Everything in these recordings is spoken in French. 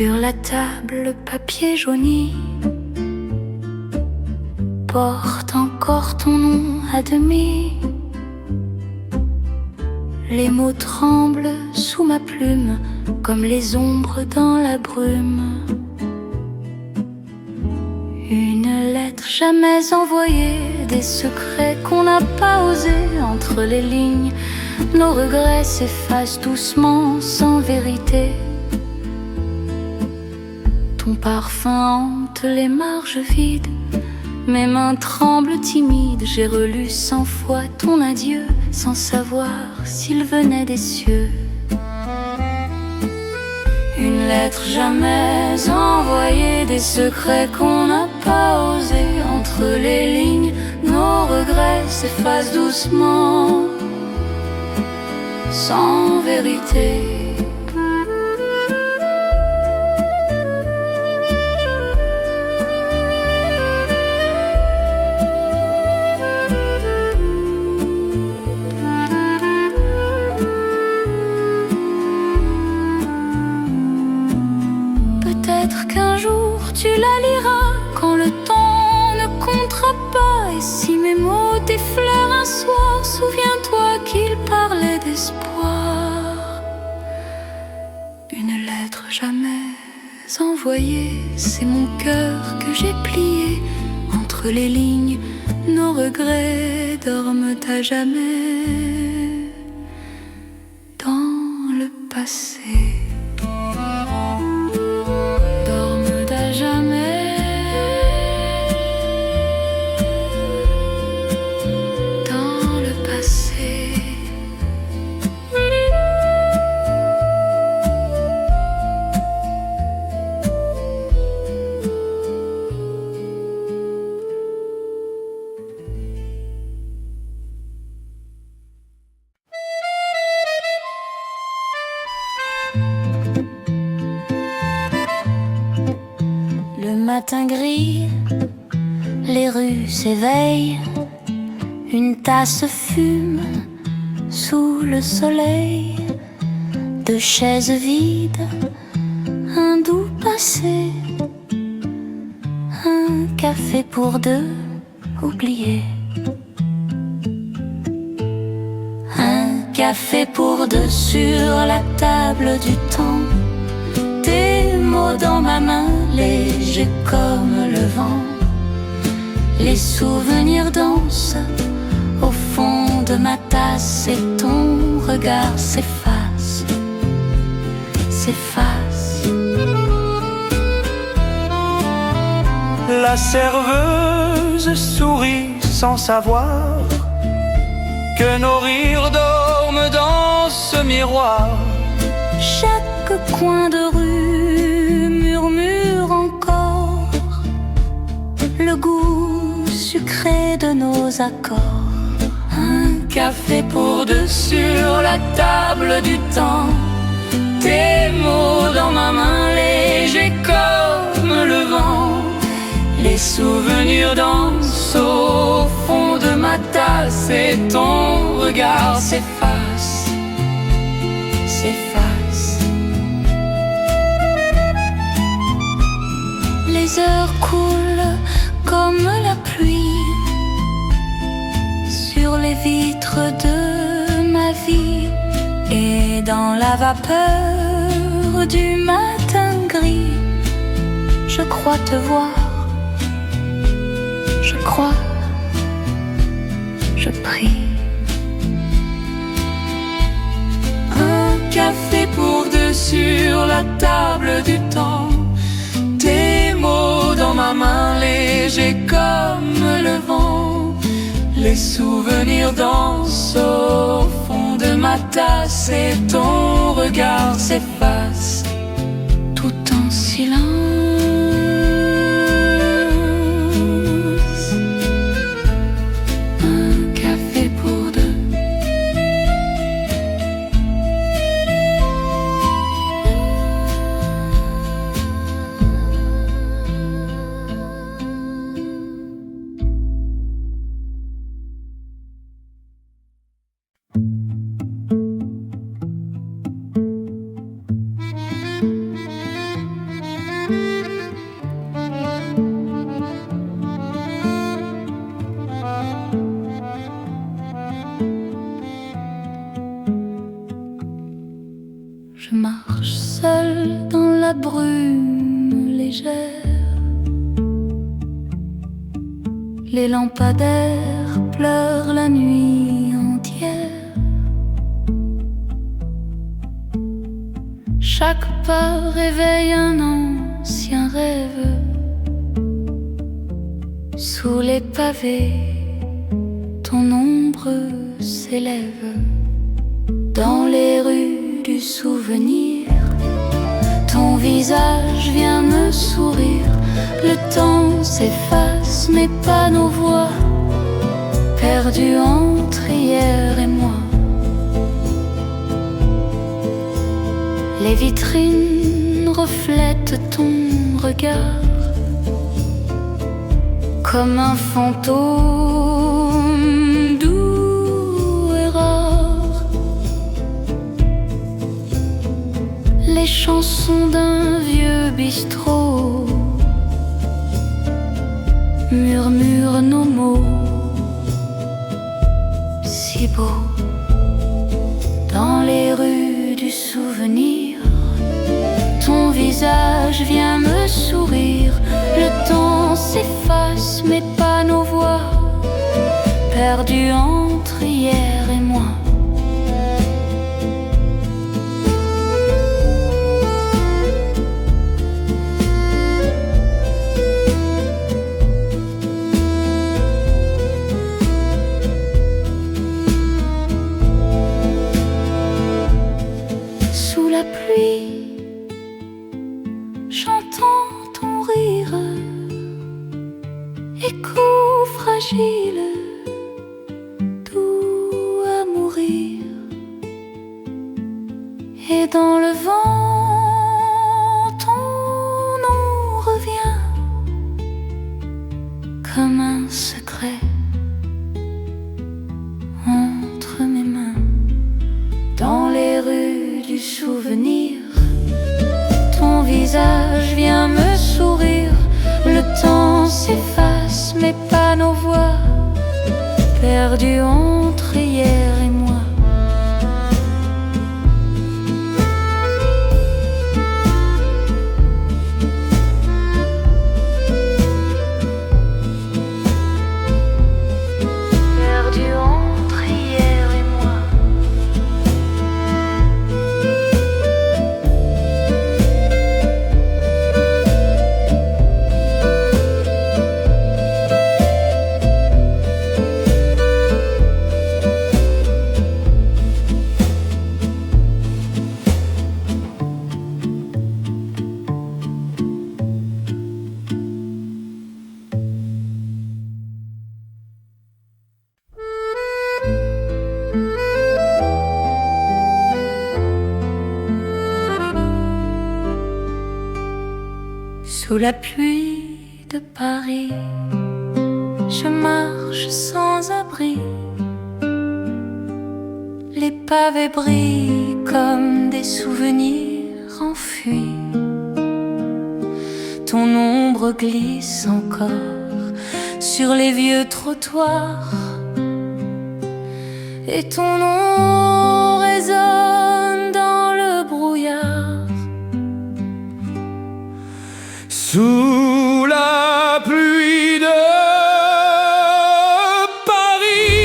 Sur la table, le papier jauni porte encore ton nom à demi. Les mots tremblent sous ma plume, comme les ombres dans la brume. Une lettre jamais envoyée, des secrets qu'on n'a pas osés. Entre les lignes, nos regrets s'effacent doucement, sans vérité. Ton parfum hante les marges vides, mes mains tremblent timides. J'ai relu 100 fois ton adieu, sans savoir s'il venait des cieux. Une lettre jamais envoyée, des secrets qu'on n'a pas osés. Entre les lignes, nos regrets s'effacent doucement, sans vérité. Qu'un jour tu la liras quand le temps ne comptera pas. Et si mes mots t'effleurent un soir, souviens-toi qu'il parlait d'espoir. Une lettre jamais envoyée, c'est mon cœur que j'ai plié. Entre les lignes, nos regrets dorment à jamais dans le passé. Le matin gris, les rues s'éveillent, une tasse fume sous le soleil. Deux chaises vides, un doux passé, un café pour deux oublié. Un café pour deux sur la table du temps. Tes mots dans ma main, légers comme le vent. Les souvenirs dansent au fond de ma tasse et ton regard s'efface, s'efface. La serveuse sourit sans savoir que nos rires dorment dans ce miroir. Chaque coin de rue murmure encore le goût sucré de nos accords. Un café pour deux sur la table du temps. Tes mots dans ma main, légers comme le vent. Les souvenirs dansent au fond de ma tasse et ton regard s'efface, s'efface. Les heures coulent comme la pluie sur les vitres de ma vie. Et dans la vapeur du matin gris, je crois te voir, je crois, je prie. Un café pour deux sur la table du temps. Tes mots dans ma main, légers comme le vent. Les souvenirs dansent au fond de ma tasse et ton regard s'efface tout en silence. Un café pour deux. Les lampadaires pleurent la nuit entière. Chaque pas réveille un ancien rêve. Sous les pavés, ton ombre s'élève. Dans les rues du souvenir, ton visage vient me sourire. Le temps s'efface, mais pas nos voix, perdues entre hier et moi. Les vitrines reflètent ton regard comme un fantôme doux et rare. Les chansons d'un vieux bistrot murmurent nos mots si beaux. Dans les rues du souvenir, ton visage vient me sourire. Le temps s'efface, mais pas nos voix, perdues entre hier et moi. Sous la pluie, j'entends ton rire, écho fragile, doux à mourir. Et dans le vent, ton nom revient comme un secret entre mes mains. Dans les rues du souvenir, ton visage vient me sourire. Le temps s'efface, mais pas nos voix, perdues entre hier et moi. Perdues entre hier et moi. Sous la pluie de Paris, je marche sans abri. Les pavés brillent comme des souvenirs enfuis. Ton ombre glisse encore sur les vieux trottoirs, et ton nom résonne dans le brouillard. Sous la pluie de Paris,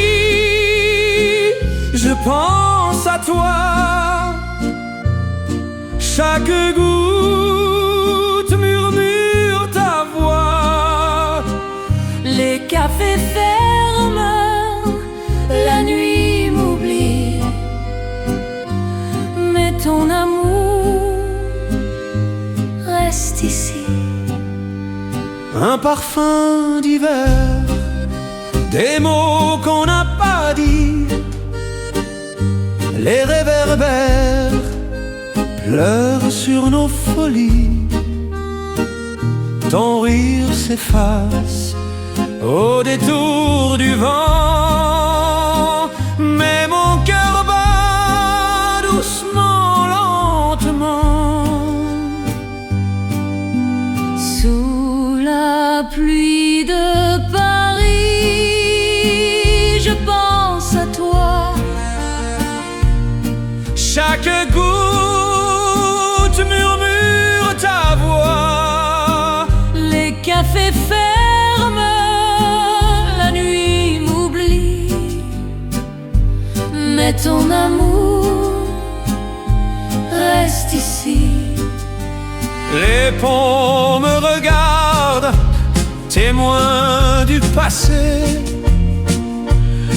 je pense à toi. Chaque goutte murmure ta voix. Les cafés ferment, la nuit m'oublie, mais ton amour reste ici. Un parfum d'hiver, des mots qu'on n'a pas dit, les réverbères pleurent sur nos folies. Ton rire s'efface au détour du vent, mais mon cœur bat doucement, lentement. Sous la pluie de Paris, je pense à toi. Chaque goutte murmure ta voix. Les cafés ferment, mais ton amour reste ici. Les ponts me regardent, témoins du passé.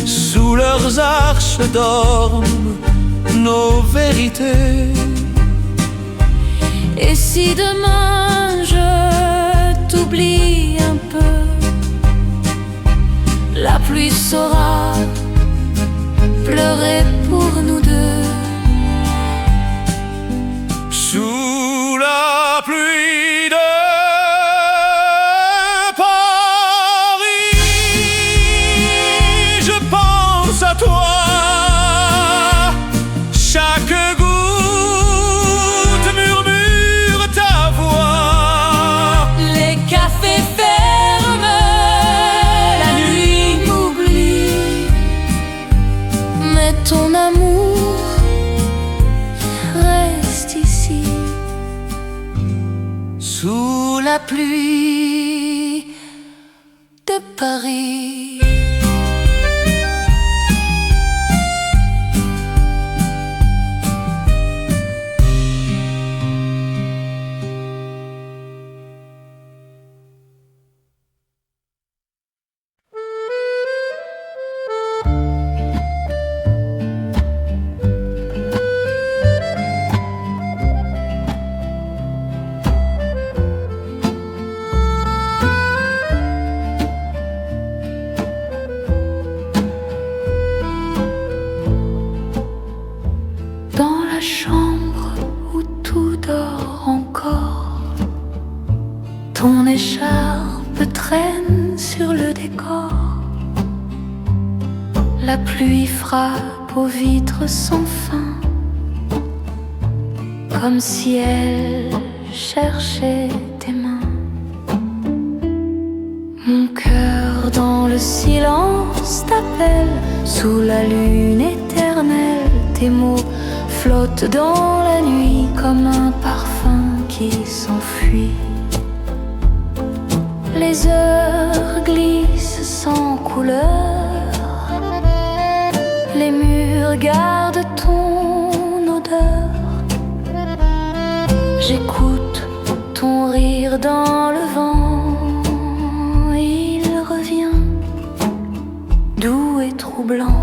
Sous leurs arches dorment nos vérités. Et si demain je t'oublie un peu, la pluie saura pleurer pour nous deux. Sous la pluie de Paris, je pense à toi. Chaque goutte murmure ta voix. Les cafés ferment, la nuit m'oublie, mais ton amour reste ici. Sous la pluie de Paris. Dans la chambre où tout dort encore, ton écharpe traîne sur le décor. La pluie frappe aux vitres sans fin, comme si elle cherchait tes mains. Mon cœur dans le silence t'appelle, sous la lune éternelle. Tes mots flottent dans la nuit comme un parfum qui s'enfuit. Les heures glissent sans couleur, les murs gardent ton odeur. J'écoute ton rire dans le vent, il revient doux et troublant.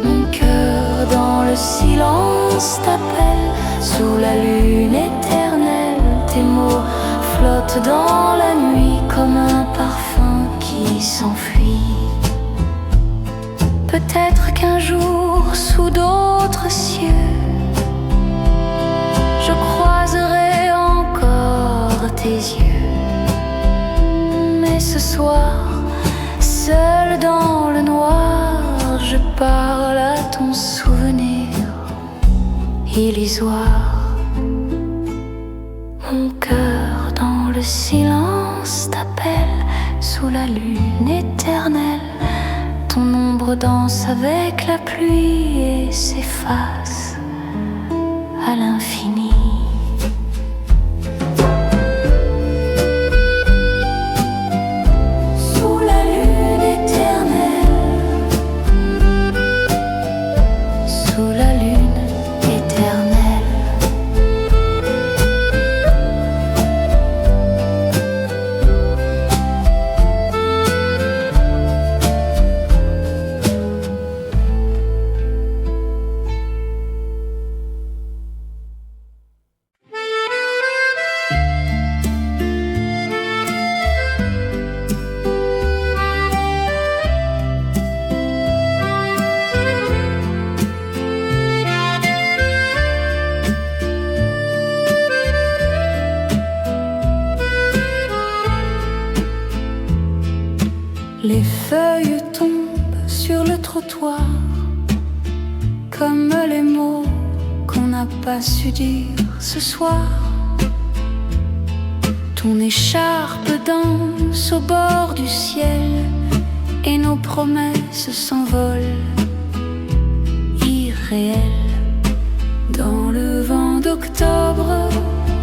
Mon cœur dans le silence t'appelle, sous la lune éternelle. Tes mots flottent dans la nuit comme un parfum qui s'enfuit. Peut-être qu'un jour, sous d'autres cieux, je croiserai encore tes yeux. Mais ce soir, seul dans le noir, je parle à ton souvenir illusoire. Mon cœur dans le silence t'appelle, sous la lune éternelle. Ton ombre danse avec la pluie et s'efface à l'infini. Sous la lune éternelle, sous la lune éternelle. Les feuilles tombent sur le trottoir, comme les mots qu'on n'a pas su dire ce soir. Ton écharpe danse au bord du ciel et nos promesses s'envolent irréelles. Dans le vent d'octobre,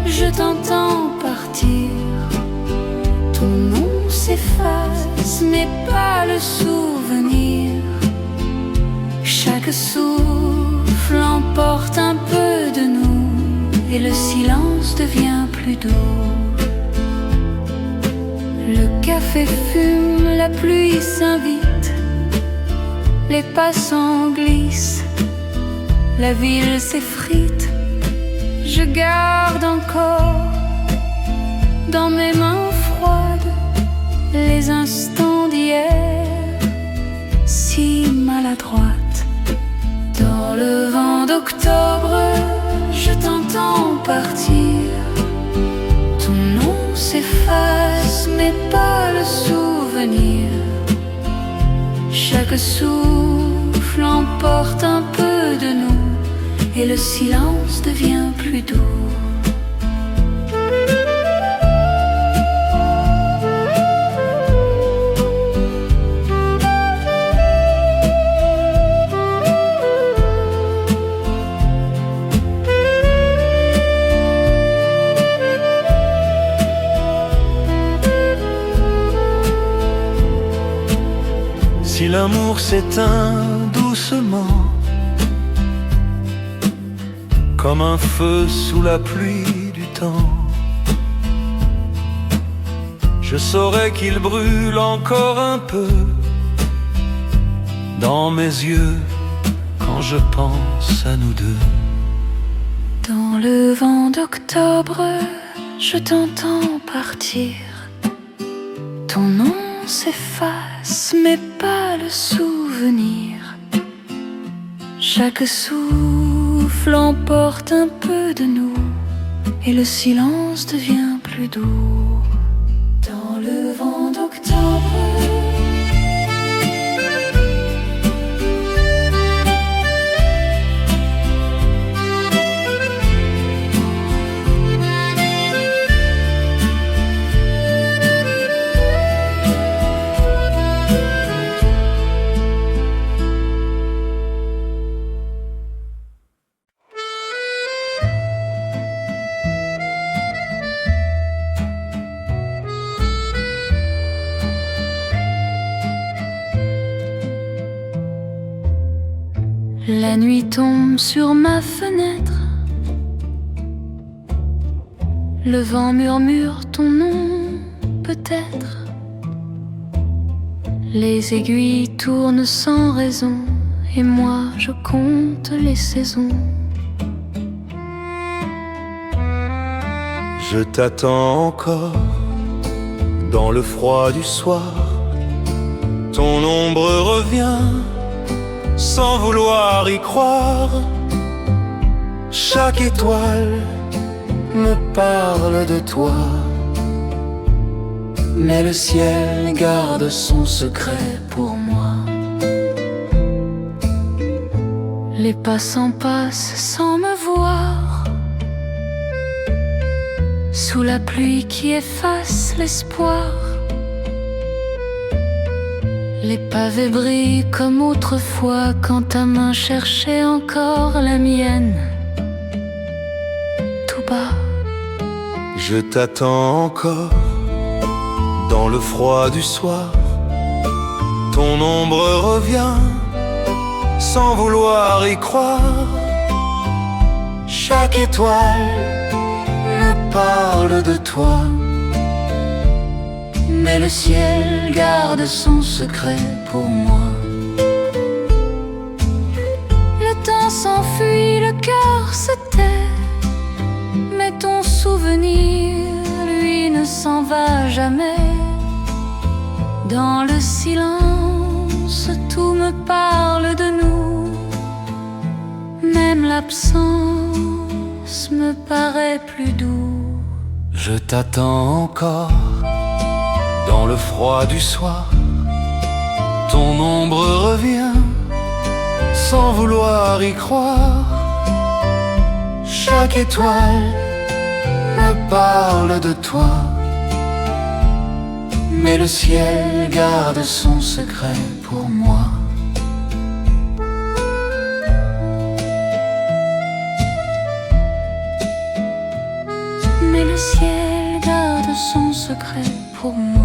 je t'entends partir. Ton nom s'efface, mais pas le souvenir. Chaque souffle emporte un peu de nous et le silence devient plus doux. Le café fume, la pluie s'invite, les passants glissent, la ville s'effrite. Je garde encore dans mes mains froides les instants d'hier, si maladroite. Dans le vent d'octobre, je t'entends partir. Ton nom s'efface, mais pas le souvenir. Chaque souffle emporte un peu de nous et le silence devient plus doux. Si l'amour s'éteint doucement, comme un feu sous la pluie du temps, je saurais qu'il brûle encore un peu dans mes yeux quand je pense à nous deux. Dans le vent d'octobre, je t'entends partir. Ton nom s'efface, mais pas le souvenir. Chaque souffle emporte un peu de nous et le silence devient plus doux. Dans le vent d'octobre, la nuit tombe sur ma fenêtre. Le vent murmure ton nom, peut-être. Les aiguilles tournent sans raison et moi je compte les saisons. Je t'attends encore dans le froid du soir. Ton ombre revient sans vouloir y croire. Chaque étoile me parle de toi, mais le ciel garde son secret pour moi. Les passants passent sans me voir, sous la pluie qui efface l'espoir. Les pavés brillent comme autrefois quand ta main cherchait encore la mienne. Tout bas, je t'attends encore dans le froid du soir. Ton ombre revient sans vouloir y croire. Chaque étoile me parle de toi, mais le ciel garde son secret pour moi. Le temps s'enfuit, le cœur se tait, mais ton souvenir, lui, ne s'en va jamais. Dans le silence, tout me parle de nous, même l'absence me paraît plus doux. je t'attends encore dans le froid du soir. Ton ombre revient sans vouloir y croire. Chaque étoile me parle de toi, mais le ciel garde son secret pour moi. Mais le ciel garde son secret pour moi.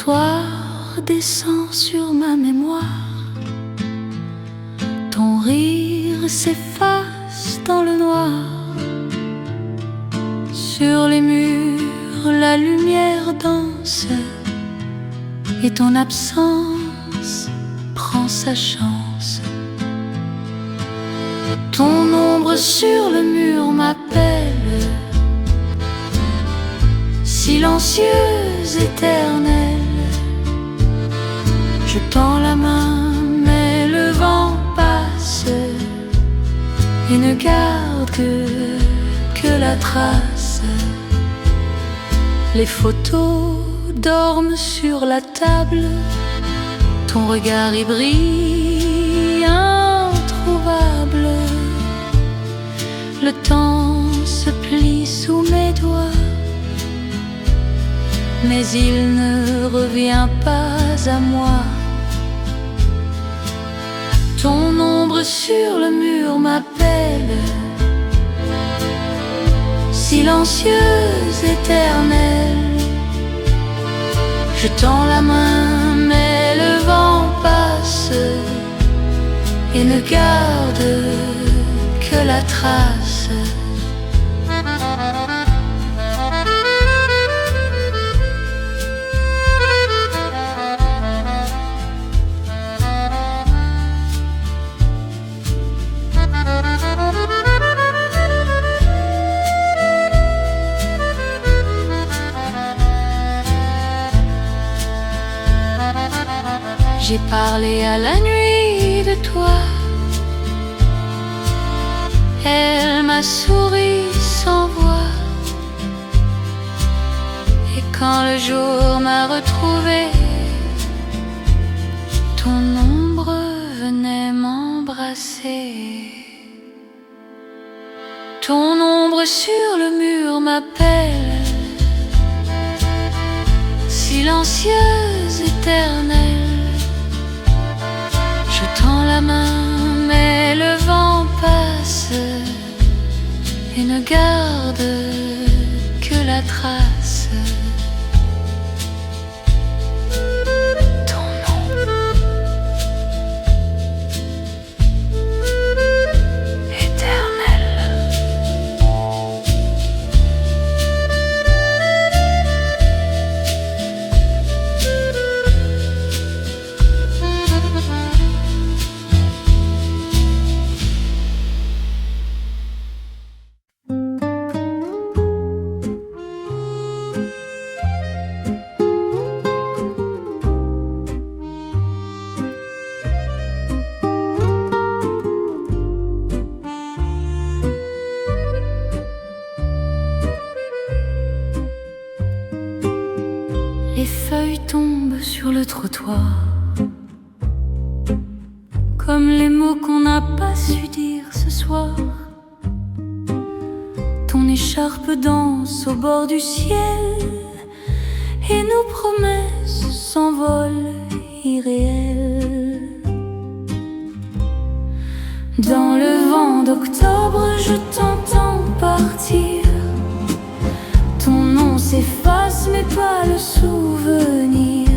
soir descend sur ma mémoire. Ton rire s'efface dans le noir. Sur les murs, la lumière danse et ton absence prend sa chance. Ton ombre sur le mur m'appelle, silencieuse, éternelle. Je tends la main, mais le vent passe et ne garde que la trace. Les photos dorment sur la table, ton regard y brille, introuvable. Le temps se plie sous mes doigts, mais il ne revient pas à moi. Ton ombre sur le mur m'appelle, silencieuse, éternelle. Je tends la main, mais le vent passe et ne garde que la trace. J'ai parlé à la nuit de toi, elle m'a souri sans voix. Et quand le jour m'a retrouvé, ton ombre venait m'embrasser. Ton ombre sur le mur m'appelle, silencieuse, éternelle. Je tends la main, mais le vent passe et ne garde que la trace. Ton nom éternel. Les feuilles tombent sur le trottoir, comme les mots qu'on n'a pas su dire ce soir. Ton écharpe danse au bord du ciel et nos promesses s'envolent irréelles. Dans le vent d'octobre, je t'entends partir. Ton nom s'efface mais pas le souvenir.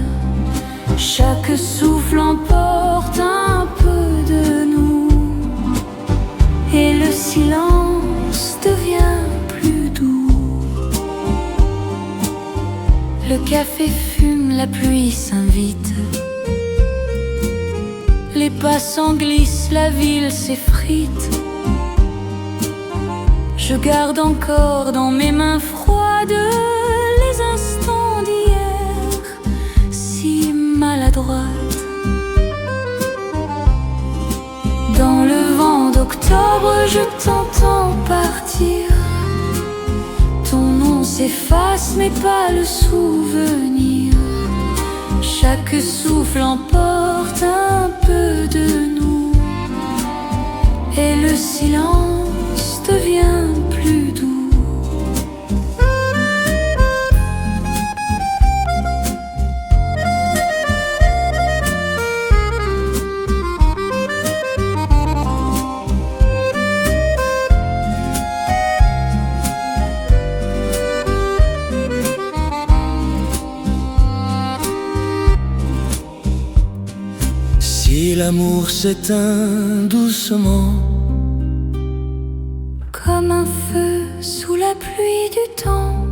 Chaque souffle emporte un peu de nous et le silence devient plus doux. Le café fume, la pluie s'invite. Les passants glissent, la ville s'effrite. Je garde encore dans mes mains froides les instants d'hier, si maladroite. Dans le vent d'octobre, je t'entends partir. Ton nom s'efface mais pas le souvenir. Chaque souffle emporte un peu de nous et le silence devient plus doux. Si l'amour s'éteint doucement, comme un feu sous la pluie du temps,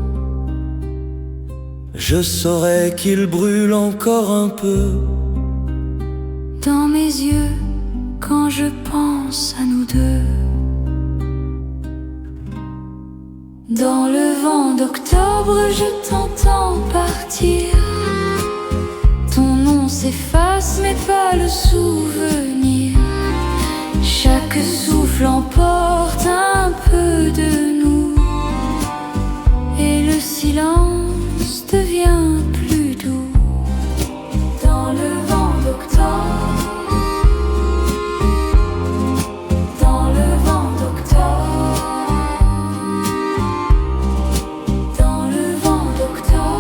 je saurais qu'il brûle encore un peu dans mes yeux quand je pense à nous deux. Dans le vent d'octobre, je t'entends partir. Ton nom s'efface, mais pas le souvenir. Chaque souffle emporte un peu de nous, et le silence devient plus doux. Dans le vent d'octobre, dans le vent d'octobre, dans le vent d'octobre.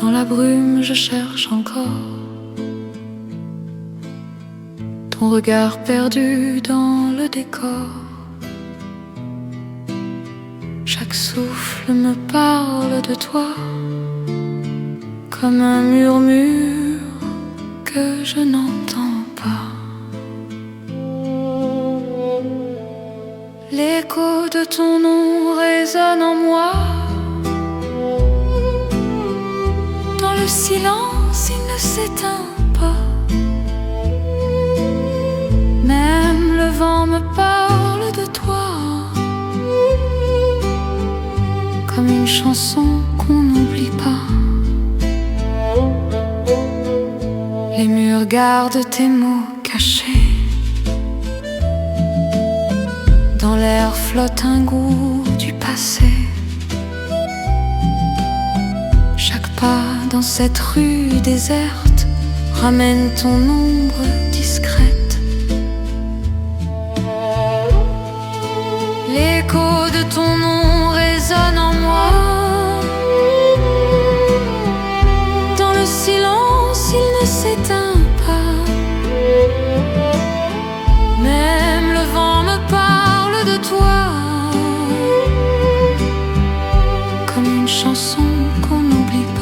Dans la brume, je cherche encore ton regard perdu dans le décor. Chaque souffle me parle de toi, comme un murmure que je n'entends pas. L'écho de ton nom résonne en moi. Le silence, il ne s'éteint pas. Même le vent me parle de toi, comme une chanson qu'on n'oublie pas. Les murs gardent tes mots cachés. Dans l'air flotte un goût du passé. Dans cette rue déserte, ramène ton ombre discrète. L'écho de ton nom résonne en moi. Dans le silence, il ne s'éteint pas. Même le vent me parle de toi, comme une chanson qu'on n'oublie pas.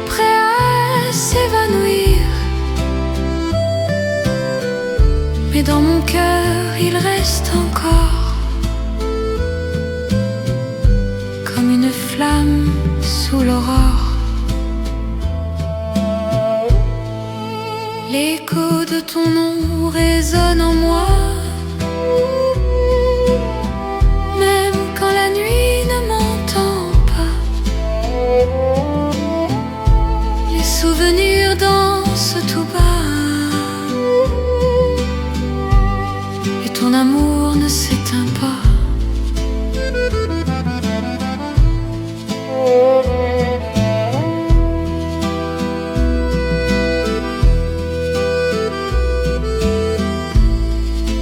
Prêt à s'évanouir, mais dans mon cœur il reste encore comme une flamme sous l'aurore. L'écho de ton nom résonne en moi, même quand la nuit ne m'entend pas. Souvenirs dansent tout bas, et ton amour ne s'éteint pas.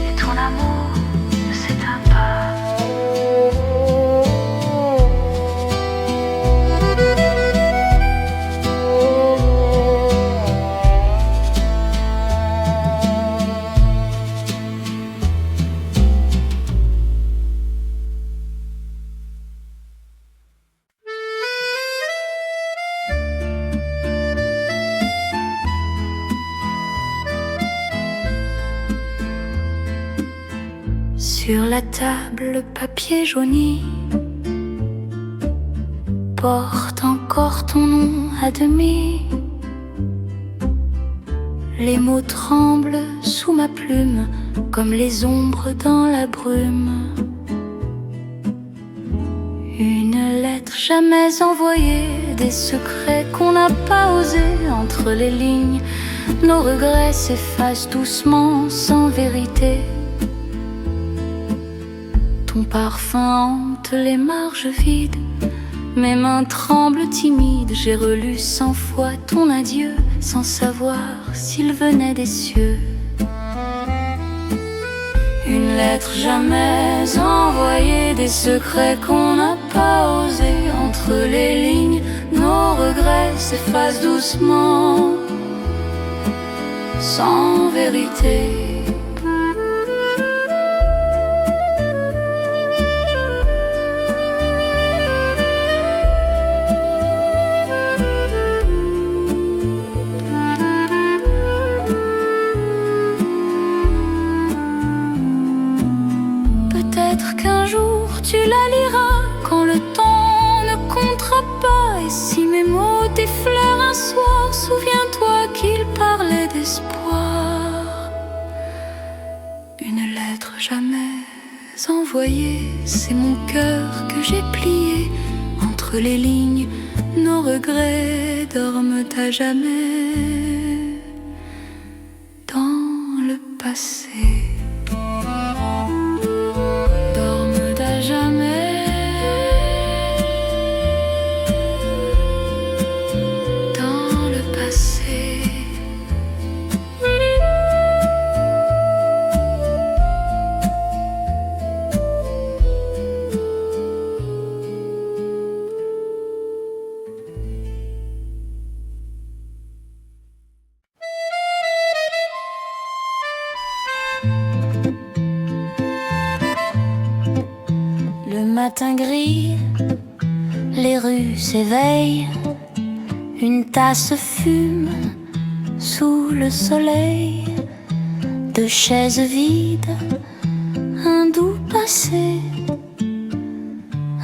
Et ton amour ne s'éteint pas. Sur la table, le papier jauni porte encore ton nom à demi. Les mots tremblent sous ma plume, comme les ombres dans la brume. Une lettre jamais envoyée, des secrets qu'on n'a pas osés. Entre les lignes, nos regrets s'effacent doucement, sans vérité. Ton parfum hante les marges vides, mes mains tremblent timides. J'ai relu 100 fois ton adieu, sans savoir s'il venait des cieux. Une lettre jamais envoyée, des secrets qu'on n'a pas osés. Entre les lignes, nos regrets s'effacent doucement, sans vérité. Peut-être qu'un jour tu la liras, quand le temps ne comptera pas. Et si mes mots t'effleurent un soir, souviens-toi qu'ils parlaient d'espoir. Une lettre jamais envoyée, c'est mon cœur que j'ai plié. Entre les lignes, nos regrets dorment à jamais dans le passé. Le matin gris, les rues s'éveillent, une tasse fume sous le soleil. Deux chaises vides, un doux passé,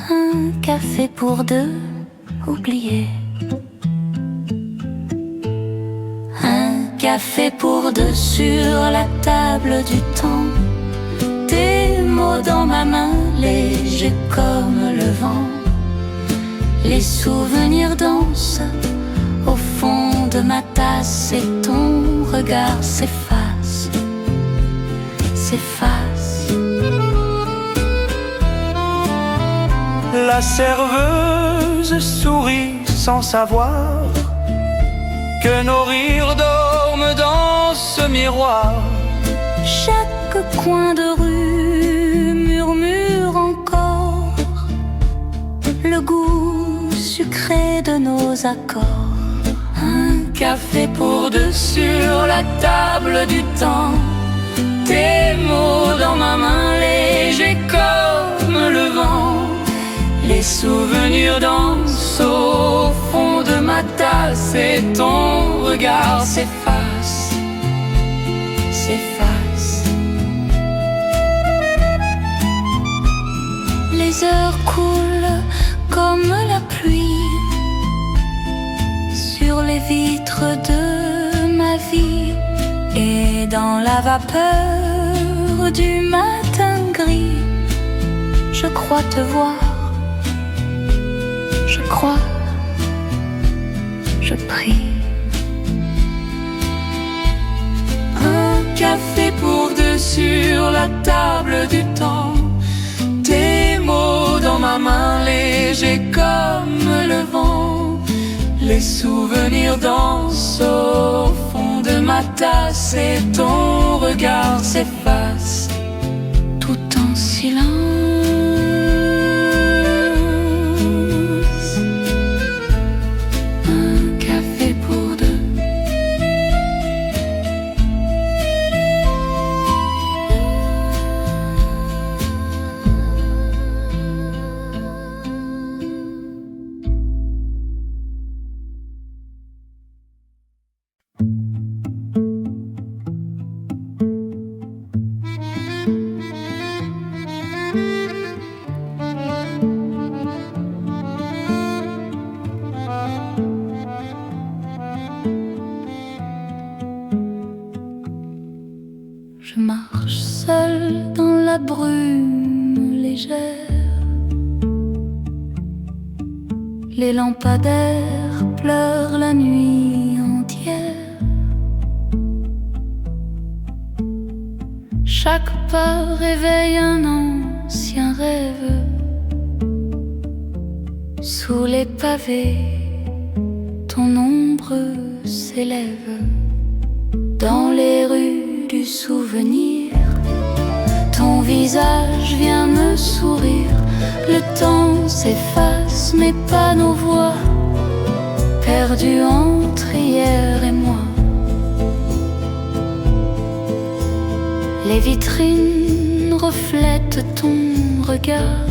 un café pour deux oubliés. Un café pour deux sur la table du temps. Tes mots dans ma main, légers comme le vent. Les souvenirs dansent au fond de ma tasse et ton regard s'efface, s'efface. La serveuse sourit sans savoir que nos rires dorment dans ce miroir. Chaque coin de rue murmure encore le goût sucré de nos accords. Un café pour deux sur la table du temps. Tes mots dans ma main, légers comme le vent. Les souvenirs dansent au fond de ma tasse et ton regard s'efface, s'efface. Les heures coulent comme la pluie sur les vitres de ma vie. Et dans la vapeur du matin gris, je crois te voir, je crois, je prie. Un café pour deux sur la table du temps. Tes mots dans ma main, légers comme le vent. Les souvenirs dansent au fond de ma tasse et ton regard s'efface tout en silence. Un café pour deux. Les lampadaires pleurent la nuit entière. Chaque pas réveille un ancien rêve. Sous les pavés, ton ombre s'élève. Dans les rues du souvenir, ton visage vient me sourire. Le temps s'efface, mais pas nos voix, perdues entre hier et moi. Les vitrines reflètent ton regard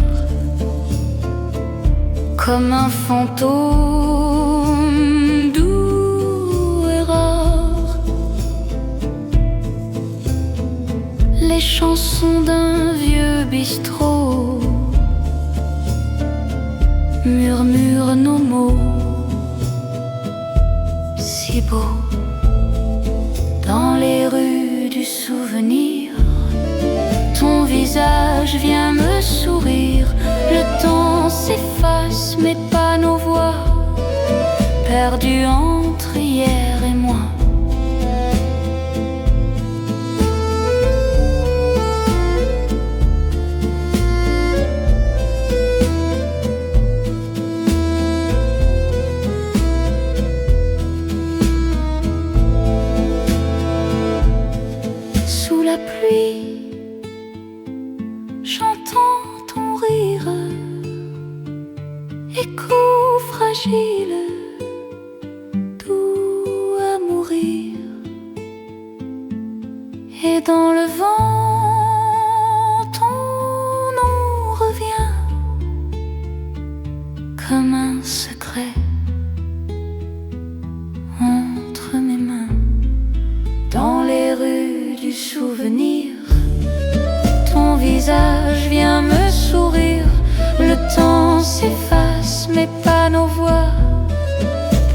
comme un fantôme doux et rare. Les chansons d'un vieux bistrot murmurent nos mots si beaux. Dans les rues du souvenir, ton visage vient me sourire. Le temps s'efface, mais pas nos voix, perdues entre hier et moi. Sous la pluie, j'entends ton rire, écho fragile, doux à mourir. Et dans le vent, ton nom revient comme un secret entre mes mains. Dans les rues du souvenir, ton visage vient me sourire. Le temps s'efface, mais pas nos voix,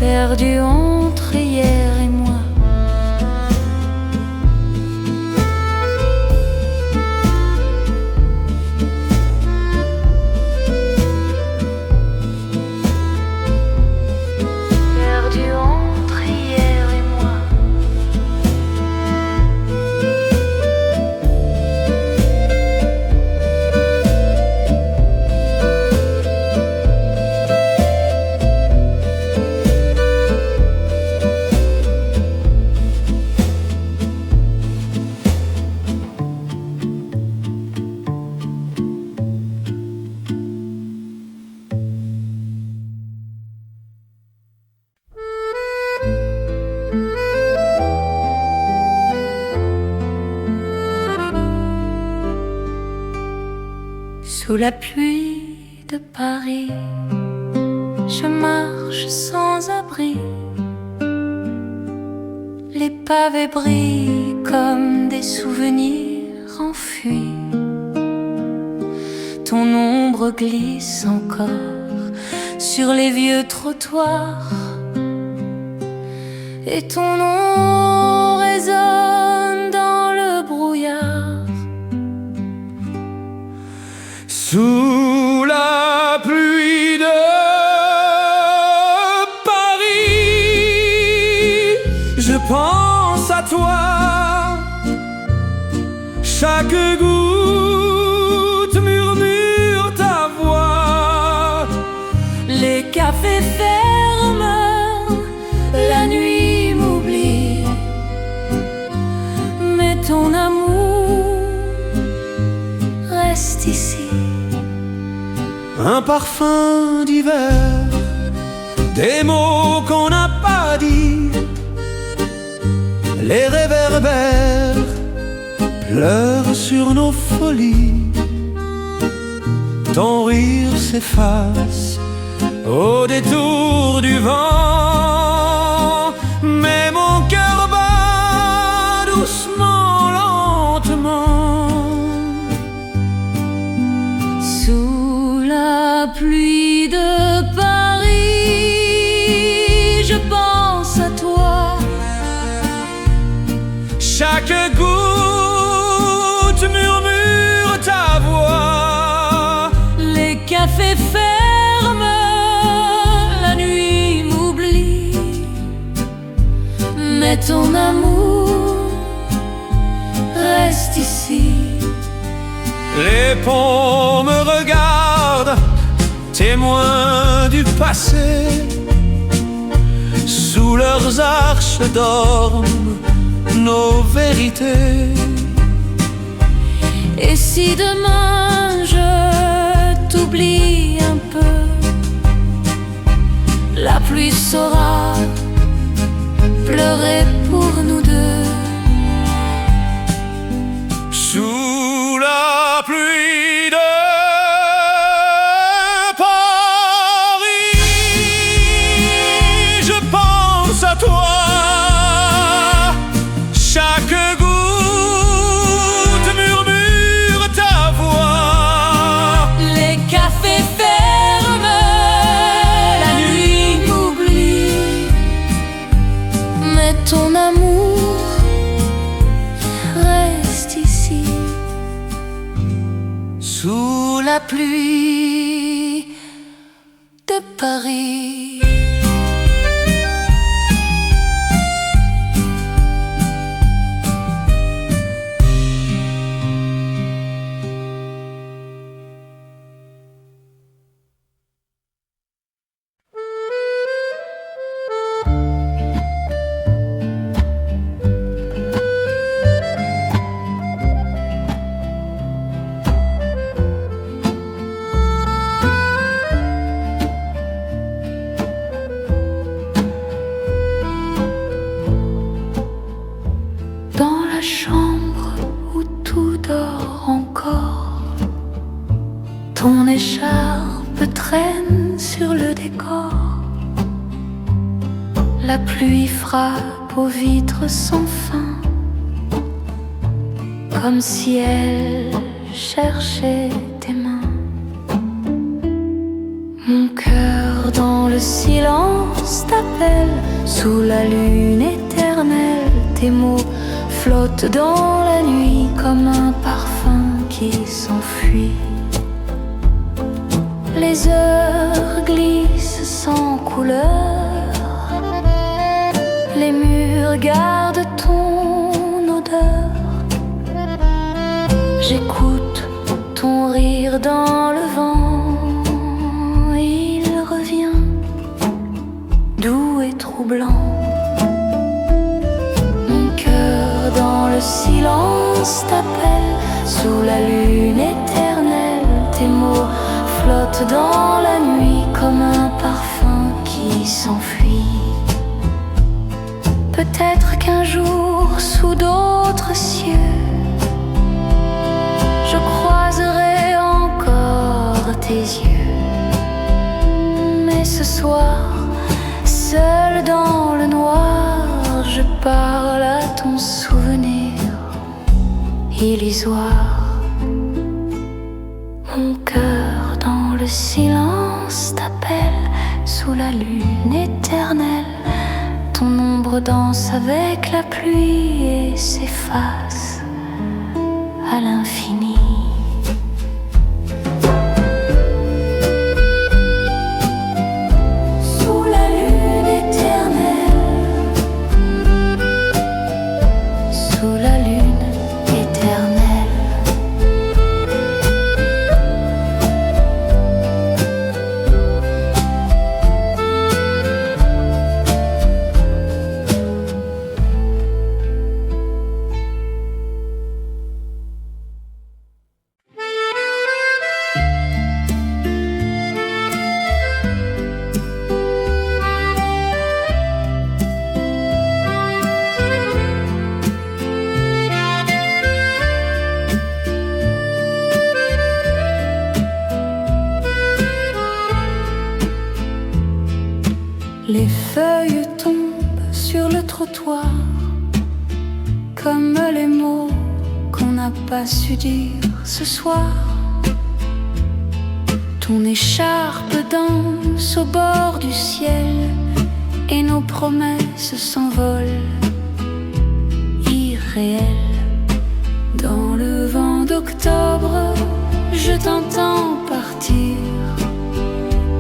perdues entre hier et moi. Perdues entre hier et moi. Sous la pluie de Paris, je marche sans abri. Les pavés brillent comme des souvenirs enfuis. Ton ombre glisse encore sur les vieux trottoirs, et ton nom résonne dans le brouillard. Sous la pluie de Paris, je pense à toi. Chaque goutte murmure ta voix. Les cafés ferment, la nuit m'oublie, mais ton amour reste ici. Un parfum d'hiver, des mots qu'on n'a pas dit, les réverbères pleurent sur nos folies. Ton rire s'efface au détour du vent, mais mon cœur bat doucement, lentement. Sous la pluie de Paris, je pense à toi. Chaque goutte murmure ta voix. Les cafés ferment, mais ton amour reste ici. Les ponts me regardent, témoins du passé. Sous leurs arches dorment nos vérités. Et si demain je t'oublie un peu, la pluie saura pleurer pour nous deux. Sous la pluie de Paris, je pense à toi. Chaque goutte murmure ta voix. Les cafés ferment, la nuit m'oublie, mais ton amour reste ici. Sous La pluie de Paris. Dans la chambre où tout dort encore, ton écharpe traîne sur le décor. La pluie frappe aux vitres sans fin, comme si elle cherchait tes mains. Mon cœur dans le silence t'appelle, sous la lune éternelle. Tes mots flottent dans la nuit comme un parfum qui s'enfuit. Les heures glissent sans couleur, les murs gardent ton odeur. J'écoute ton rire dans le vent, il revient doux et troublant. Mon cœur dans le silence t'appelle, sous la lune éternelle. Tes mots flottent dans la nuit comme un parfum qui s'enfuit. Peut-être qu'un jour, sous d'autres cieux, je croiserai encore tes yeux. Mais ce soir, seul dans le noir, je parle à ton souvenir illusoire. Mon cœur dans le silence t'appelle, sous la lune éternelle. Ton ombre danse avec la pluie et s'efface à l'infini. Sous la lune éternelle, sous la lune éternelle. Les feuilles tombent sur le trottoir, comme les mots qu'on n'a pas su dire ce soir. Ton écharpe danse au bord du ciel et nos promesses s'envolent irréelles. Dans le vent d'octobre, je t'entends partir.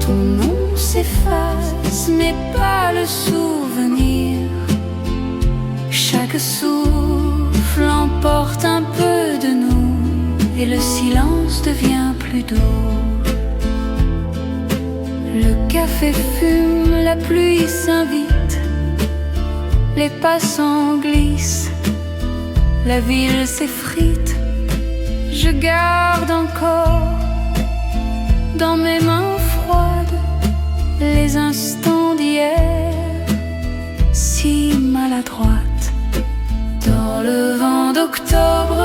Ton nom s'efface, mais pas le souvenir. Chaque souffle emporte un peu de nous et le silence devient plus doux. Le café fume, la pluie s'invite, les passants glissent, la ville s'effrite. Je garde encore dans mes mains froides les instants d'hier, si maladroite. Dans le vent d'octobre,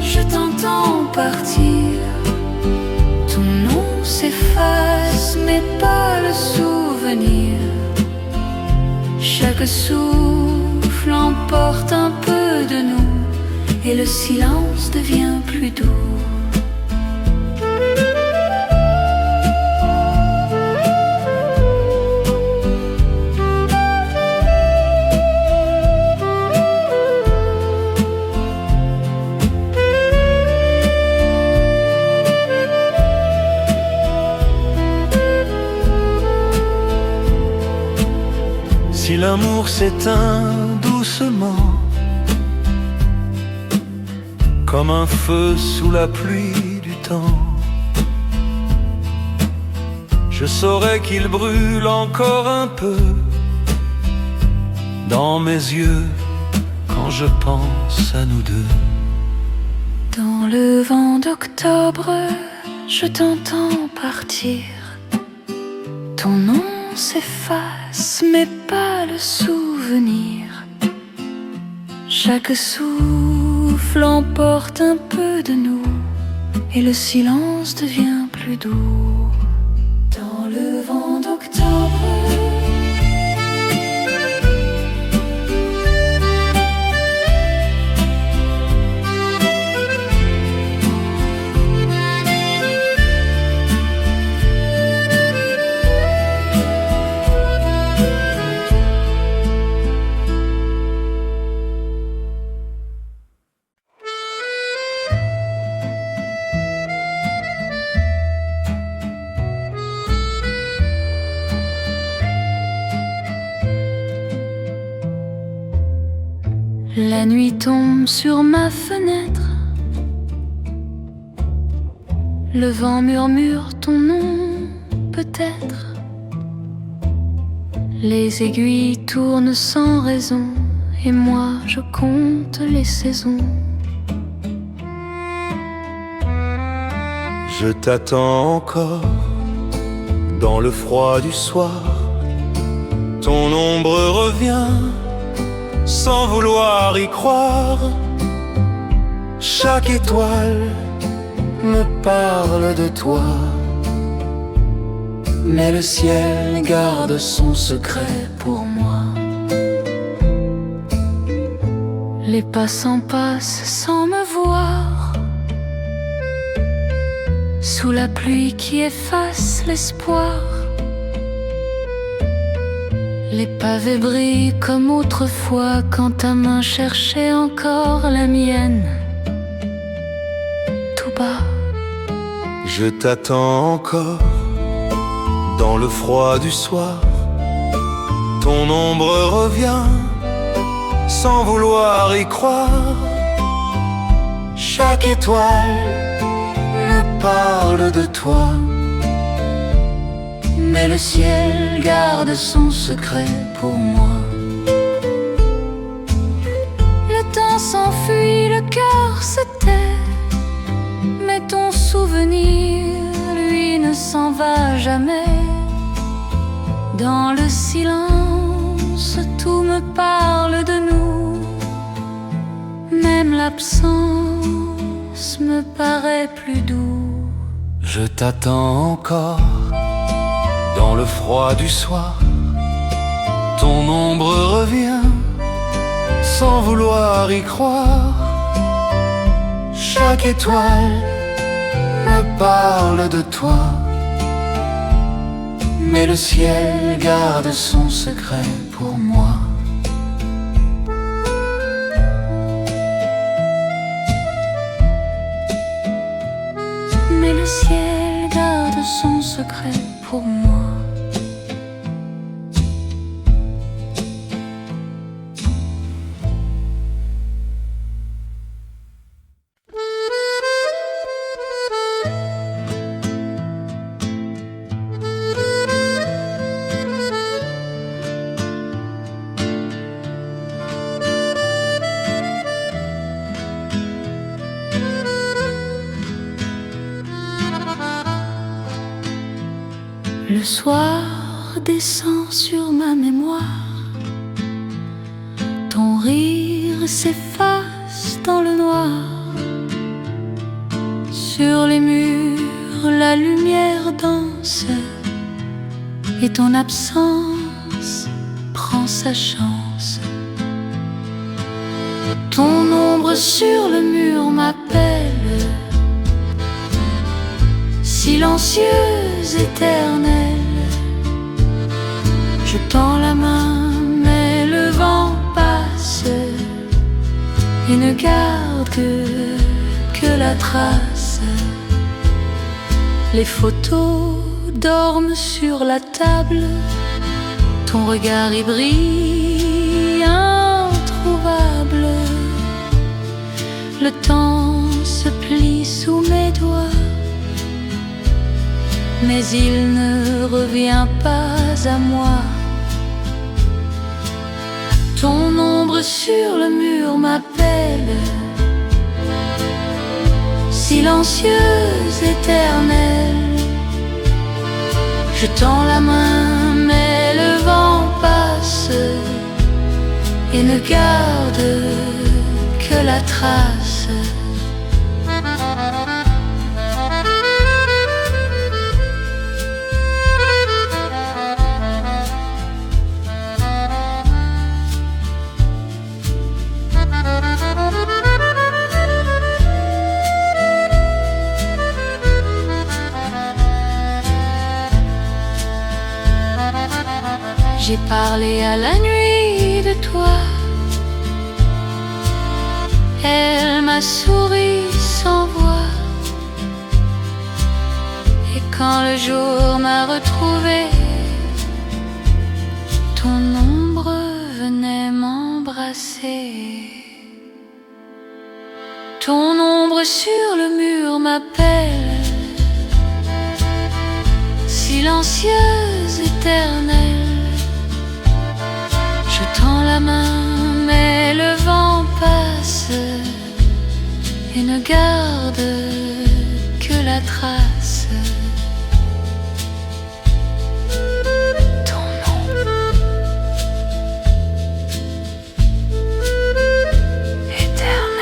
je t'entends partir. Ton nom s'efface, mais pas le souvenir. Chaque souffle emporte un peu de nous et le silence devient plus doux. Si l'amour s'éteint doucement, comme un feu sous la pluie du temps, je saurais qu'il brûle encore un peu dans mes yeux quand je pense à nous deux. Dans le vent d'octobre, je t'entends partir. Ton nom s'efface, mais pas le souvenir. Chaque souffle emporte un peu de nous et le silence devient plus doux. Dans le vent d'octobre, la nuit tombe sur ma fenêtre. Le vent murmure ton nom, peut-être. Les aiguilles tournent sans raison et moi je compte les saisons. Je t'attends encore dans le froid du soir. Ton ombre revient sans vouloir y croire. Chaque étoile me parle de toi, mais le ciel garde son secret pour moi. Les passants passent sans me voir, sous la pluie qui efface l'espoir. Les pavés brillent comme autrefois quand ta main cherchait encore la mienne. Tout bas, je t'attends encore dans le froid du soir. Ton ombre revient sans vouloir y croire. Chaque étoile me parle de toi, mais le ciel garde son secret pour moi. le temps s'enfuit, le cœur se tait, mais ton souvenir, lui, ne s'en va jamais. Dans le silence, tout me parle de nous, même l'absence me paraît plus doux. Je t'attends encore dans le froid du soir. Ton ombre revient sans vouloir y croire. Chaque étoile me parle de toi, mais le ciel garde son secret pour moi. Mais le ciel garde son secret pour moi. soir descend sur ma mémoire. Ton rire s'efface dans le noir. Sur les murs, la lumière danse et ton absence prend sa chance. Ton ombre sur le mur m'appelle, silencieuse, éternelle. Je tends la main, mais le vent passe et ne garde que la trace. Les photos dorment sur la table, ton regard y brille, introuvable. Le temps se plie sous mes doigts, mais il ne revient pas à moi. Ton ombre sur le mur m'appelle, silencieuse, éternelle. Je tends la main, mais le vent passe et ne garde que la trace. J'ai parlé à la nuit de toi, elle m'a souri sans voix. Et quand le jour m'a retrouvé, ton ombre venait m'embrasser. Ton ombre sur le mur m'appelle, silencieuse, éternelle. Je tends la main, mais le vent passe et ne garde que la trace. Ton ombre éternelle.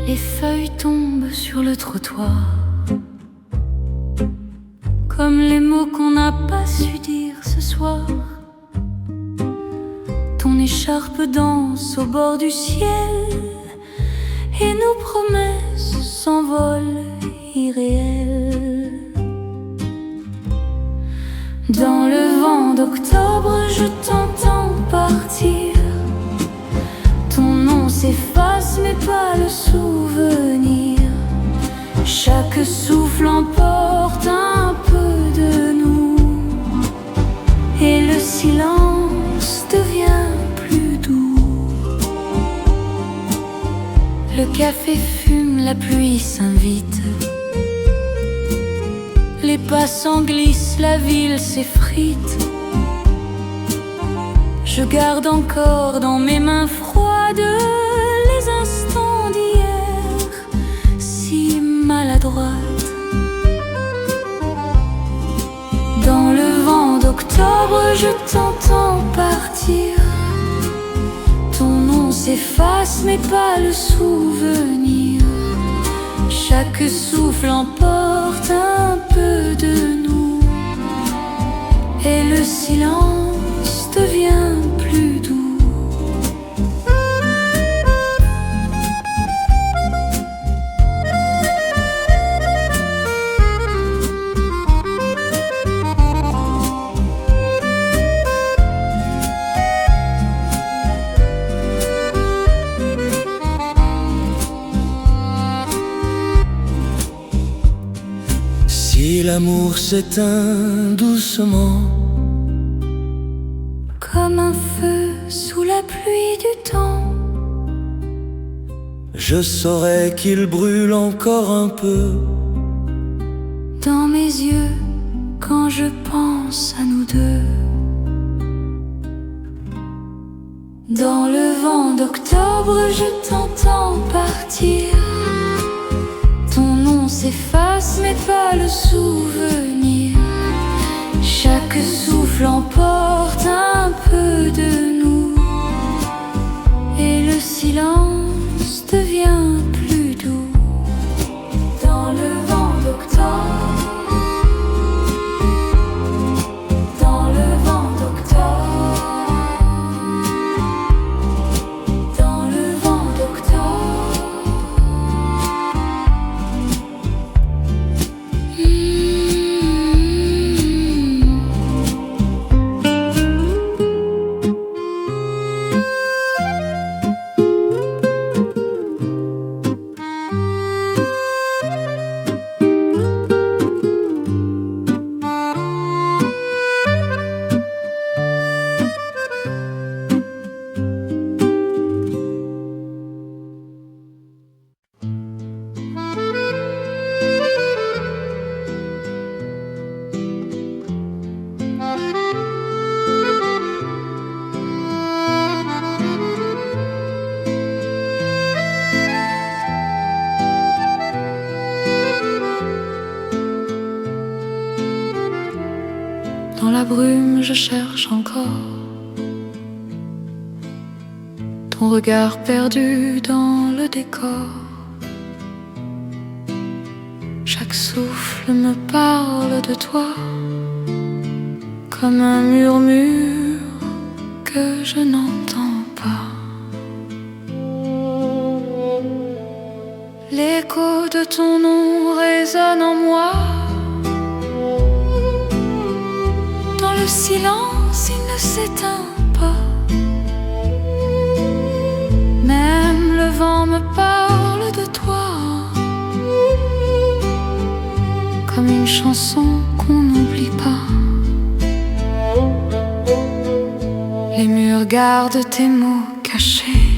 Les feuilles tombent sur le trottoir, comme les mots qu'on n'a pas su dire ce soir. Ton écharpe danse au bord du ciel et nos promesses s'envolent irréelles. Dans le vent d'octobre, je t'entends partir. Ton nom s'efface mais pas le souvenir. Chaque souffle emporte un peu de nous et le silence devient plus doux. Le café fume, la pluie s'invite. Les passants glissent, la ville s'effrite. Je garde encore dans mes mains froides les instants d'hier, si maladroite. Dans le vent d'octobre, je t'entends partir. Ton nom s'efface mais pas le souvenir. Chaque souffle emporte un peu de nous et le silence devient plus doux. Si l'amour s'éteint doucement, comme un feu sous la pluie du temps, je saurais qu'il brûle encore un peu dans mes yeux quand je pense à nous deux. Dans le vent d'octobre, je t'entends partir. Ton nom s'efface, mais pas le souvenir. Chaque souffle emporte un peu de nous, et le silence devient plus doux. Dans le vent d'octobre, dans le vent d'octobre, dans le vent d'octobre. Dans la brume, je cherche encore ton regard perdu dans le décor. Chaque souffle me parle de toi, comme un murmure que je n'entends pas. L'écho de ton nom résonne en moi. Le silence, il ne s'éteint pas. Même le vent me parle de toi, comme une chanson qu'on n'oublie pas. Les murs gardent tes mots cachés.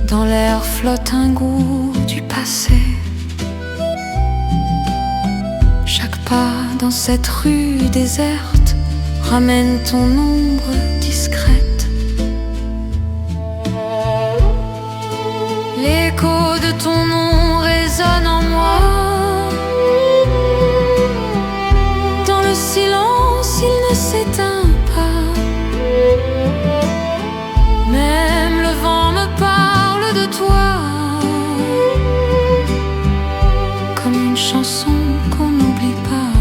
Dans l'air flotte un goût du passé. Chaque pas dans cette rue déserte ramène ton ombre discrète. L'écho de ton nom résonne en moi. Dans le silence, il ne s'éteint pas. Même le vent me parle de toi, comme une chanson qu'on n'oublie pas.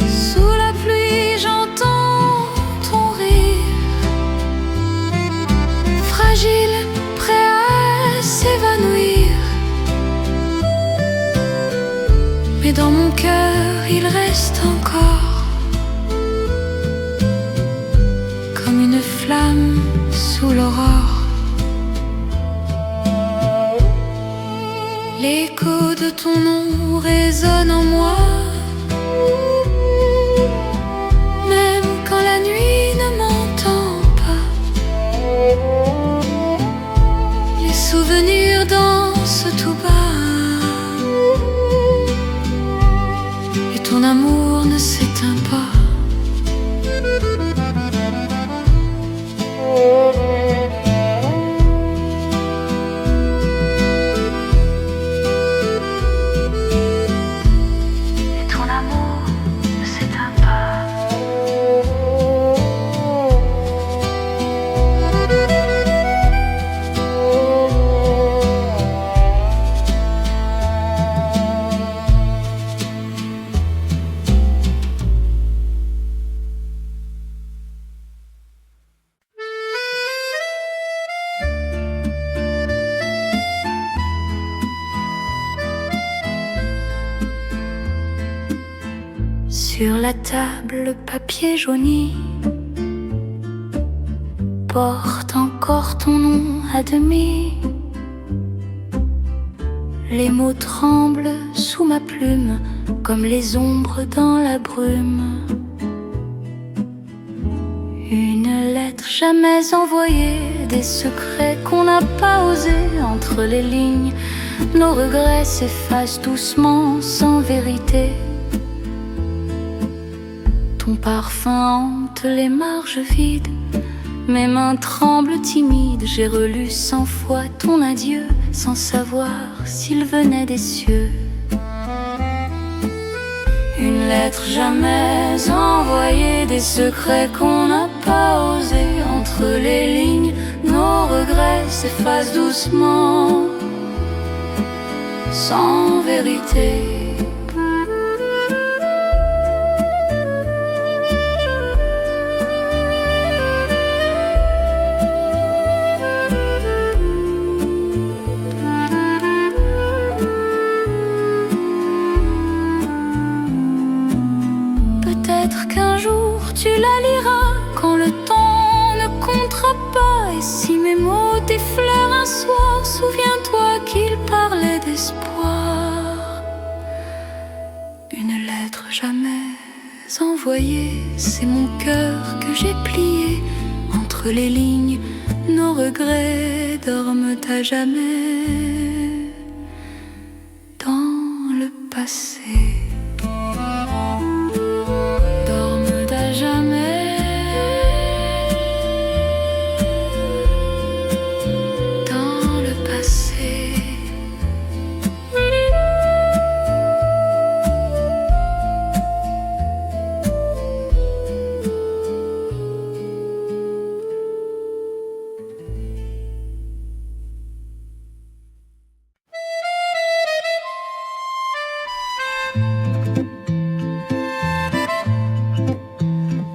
Sous la pluie, j'entends ton rire, fragile, prêt à s'évanouir. Mais dans mon cœur, il reste encore comme une flamme sous l'aurore. L'écho de ton nom résonne en moi. Même quand la nuit ne m'entend pas, les souvenirs dansent tout bas, et ton amour ne s'éteint pas. Sur la table, le papier jauni porte encore ton nom à demi. Les mots tremblent sous ma plume, comme les ombres dans la brume. Une lettre jamais envoyée, des secrets qu'on n'a pas osés. Entre les lignes, nos regrets s'effacent doucement, sans vérité. Ton parfum hante les marges vides, mes mains tremblent timides. J'ai relu 100 fois ton adieu, sans savoir s'il venait des cieux. Une lettre jamais envoyée, des secrets qu'on n'a pas osés. Entre les lignes, nos regrets s'effacent doucement, sans vérité. Peut-être qu'un jour tu la liras, quand le temps ne comptera pas. Et si mes mots t'effleurent un soir, souviens-toi qu'ils parlaient d'espoir. Une lettre jamais envoyée, c'est mon cœur que j'ai plié. Entre les lignes, nos regrets dorment à jamais dans le passé. Dorment à jamais dans le passé.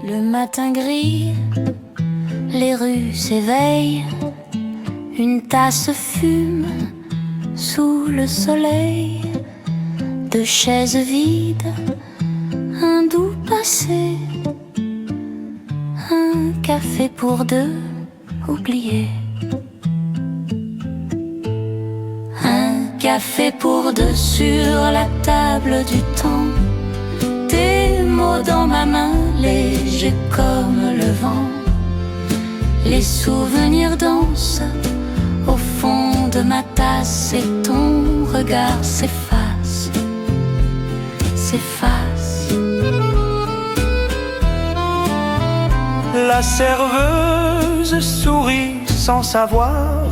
Le matin gris, les rues s'éveillent, une tasse fume sous le soleil. Deux chaises vides, un doux passé, un café pour deux oubliés. Un café pour deux sur la table du temps. Tes mots dans ma main, légers comme le vent. Les souvenirs dansent au fond de ma tasse et ton regard s'efface, s'efface. La serveuse sourit sans savoir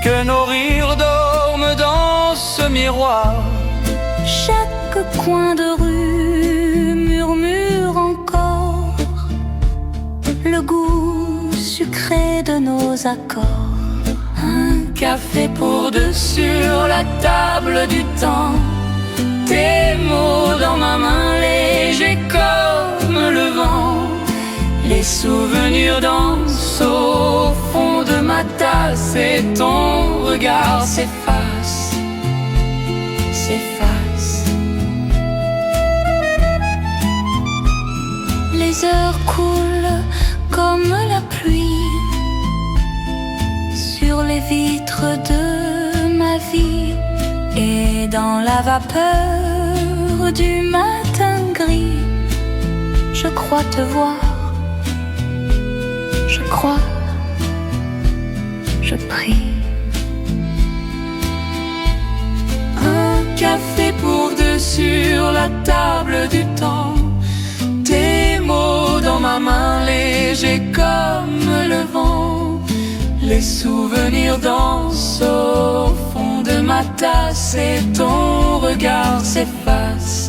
que nos rires dorment dans ce miroir. Chaque coin de rue murmure encore le goût sucré de nos accords. Un café pour deux sur la table du temps. Tes mots dans ma main, légers comme le vent. Les souvenirs dansent au fond de ma tasse et ton regard s'efface, s'efface. Les heures coulent comme la pluie sur les vitres de ma vie. Et dans la vapeur du matin gris, je crois te voir, je crois, je prie. Un café pour deux sur la table du temps. Tes mots dans ma main, légers comme le vent. Les souvenirs dansent au fond de ma tasse et ton regard s'efface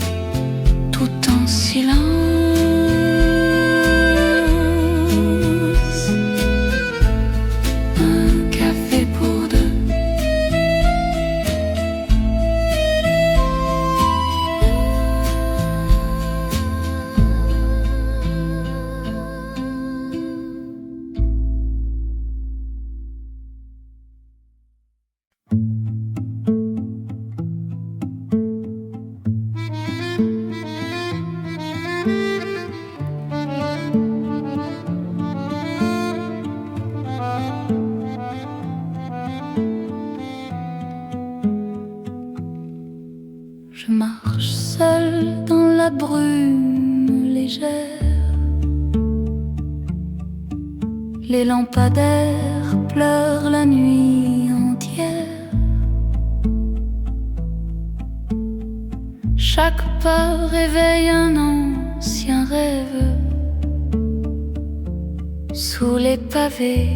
tout en silence. Un café pour deux. Les lampadaires pleurent la nuit entière. Chaque pas réveille un ancien rêve. Sous les pavés,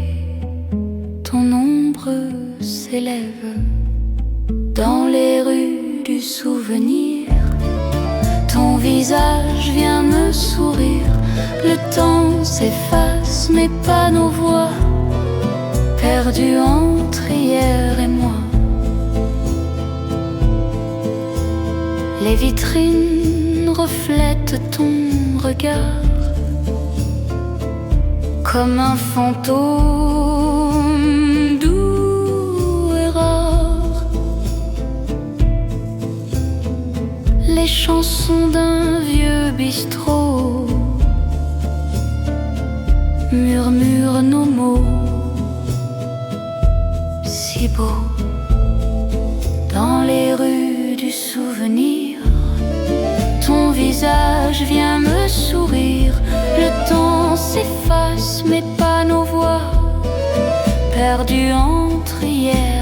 ton ombre s'élève. Dans les rues du souvenir, ton visage vient me sourire. Le temps s'efface, mais pas nos voix, perdues entre hier et moi. Les vitrines reflètent ton regard comme un fantôme doux et rare. Les chansons d'un vieux bistrot murmurent nos mots si beaux. Dans les rues du souvenir, ton visage vient me sourire. Le temps s'efface, mais pas nos voix, perdues entre hier